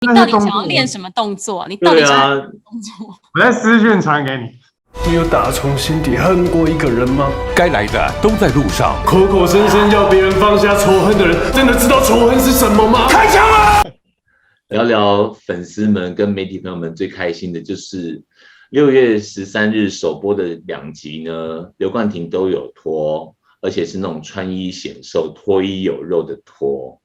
你到底想要练什么动作？你到底想要练什么动作？我在私讯传给你。你有打从心底恨过一个人吗？该来的都在路上。口口声声要别人放下仇恨的人，真的知道仇恨是什么吗？开枪啊！聊聊粉丝们跟媒体朋友们最开心的就是6月13日首播的2集呢，刘冠廷都有脱，而且是那种穿衣显瘦、脱衣有肉的脱，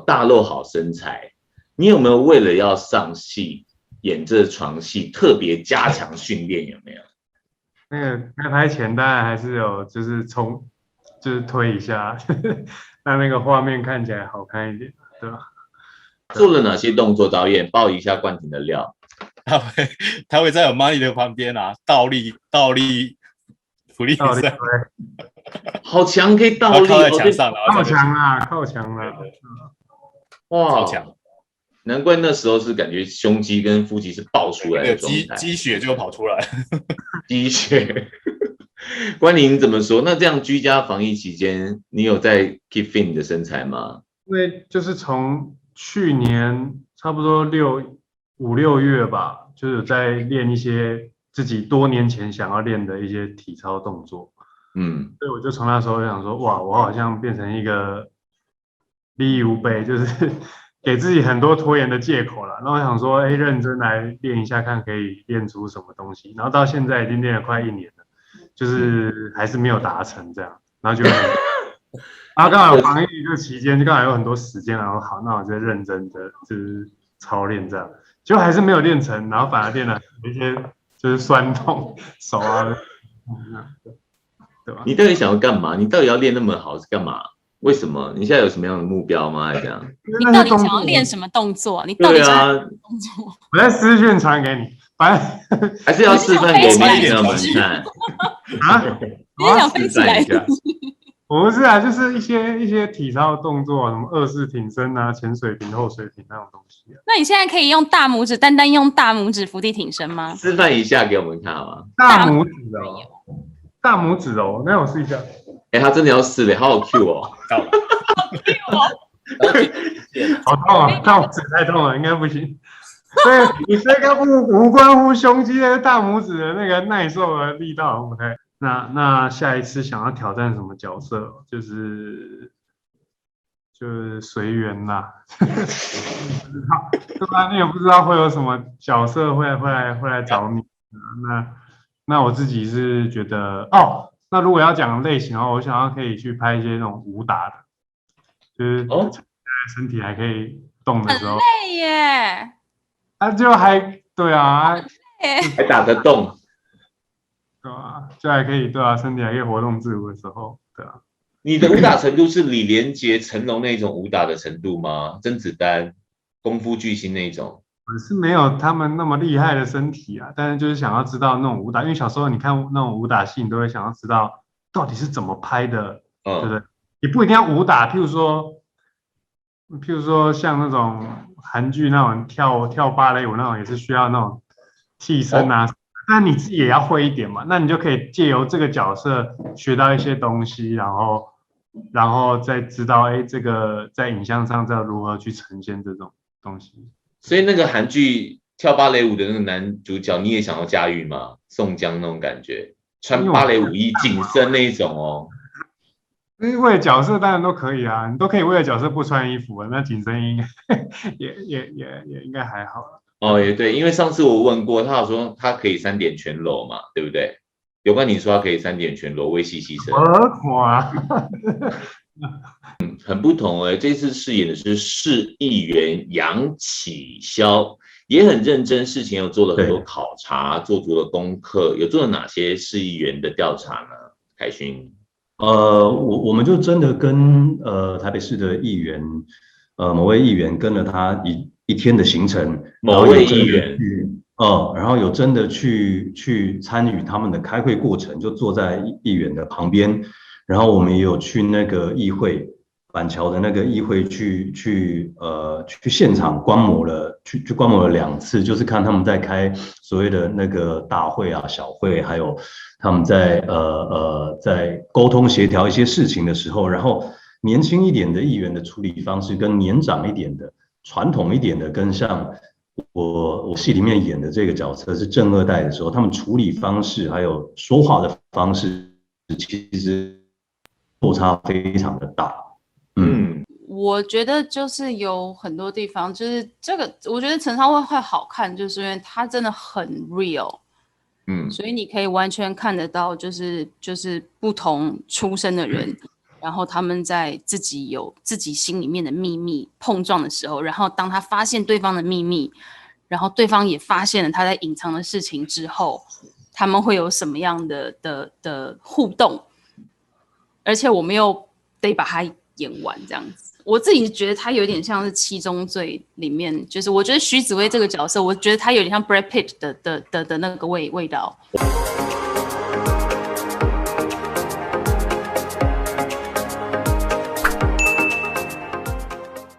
大露好身材。你有没有为了要上戏演这床戏特别加强训练？有没有？那个开拍前当然还是有，就是推一下，让那个画面看起来好看一点，对吧？做了哪些动作？导演爆一下冠廷的料。他会在有 money 的旁边啊，倒立俯卧撑，好强，可以倒立，靠在墙上，靠墙啊！哇，超强！难怪那时候是感觉胸肌跟腹肌是爆出来的状态，鸡血就跑出来，鸡血。冠廷怎么说？那这样居家防疫期间，你有在 keep fit 你的身材吗？因为就是从去年差不多5、6月吧，就有在练一些自己多年前想要练的一些体操动作。所以我就从那时候就想说，哇，我好像变成一个立意无备，就是给自己很多拖延的借口了。然后我想说，认真来练一下，看可以练出什么东西。然后到现在已经练了快1年了，就是还是没有达成这样。然后就，然后刚好防疫这期间，就刚好有很多时间，然后好，那我就认真的就是操练这样。结果还是没有练成，然后反而练了一些就是酸痛手啊，对吧？你到底想要干嘛？你到底要练那么好是干嘛？为什么？你现在有什么样的目标吗？还是这样？你到底想要练什么动作？你到底想要练什么动作？我在私讯传给你，反正还是要示范给媒体朋友们看啊？你也想飞起来？不是啊，就是一些体操动作，什么2式挺身啊、前水平、后水平那种东西啊。那你现在可以用大拇指，单单用大拇指伏地挺身吗？示范一下给我们看好吗？大拇指哦，那我试一下。他真的要试嘞，好好 Q 哦。到了，好痛啊！大拇指太痛了，应该不行。对，你这个无关乎胸肌的大拇指的那个耐受的力道不太。那下一次想要挑战什么角色，就是随缘啦，不知道，对吧？你也不知道会有什么角色会来找你。那我自己是觉得那如果要讲类型的话，我想要可以去拍一些那种武打的，就是身体还可以动的时候，很累耶。就还对啊，还打得动。对啊，就还可以对啊，身体还可以活动自如的时候，对啊。你的武打程度是李连杰、成龙那种武打的程度吗？甄子丹、功夫巨星那种？我是没有他们那么厉害的身体啊，但是就是想要知道那种武打，因为小时候你看那种武打戏，你都会想要知道到底是怎么拍的，对不对？也不一定要武打，譬如说像那种韩剧那种跳芭蕾舞那种，也是需要那种替身啊。那你自己也要会一点嘛，那你就可以借由这个角色学到一些东西，然后再知道这个在影像上要如何去呈现这种东西。所以那个韩剧跳芭蕾舞的那个男主角，你也想要驾驭吗？宋江那种感觉，穿芭蕾舞衣紧身那一种哦。为了角色当然都可以啊，你都可以为了角色不穿衣服，那紧身衣也应该还好了。也对，因为上次我问过，他有说他可以3点全裸嘛，对不对？有关你说他可以3点全裸，为戏牺牲。很不同这次饰演的是市议员杨启霄，也很认真，事前有做了很多考察，做足了功课，有做了哪些市议员的调查呢？凯勋，我们就真的跟台北市的议员，某位议员跟了他一天的行程，某位议员，然后有真的去参与他们的开会过程，就坐在议员的旁边，然后我们也有去那个议会板桥的那个议会去现场观摩了，去观摩了2次，就是看他们在开所谓的那个大会啊、小会，还有他们在沟通协调一些事情的时候，然后年轻一点的议员的处理方式跟年长一点的传统一点的，跟像我戏里面演的这个角色是正二代的时候，他们处理方式还有说话的方式，其实落差非常的大。我觉得就是有很多地方，就是这个，我觉得陈超会好看，就是因为他真的很 real，所以你可以完全看得到，就是不同出身的人，然后他们在自己有自己心里面的秘密碰撞的时候，然后当他发现对方的秘密，然后对方也发现了他在隐藏的事情之后，他们会有什么样的互动，而且我们又得把它演完这样子。我自己觉得他有点像是《七宗罪》里面，就是我觉得徐子薇这个角色，我觉得他有点像 Brad Pitt 的那个味道。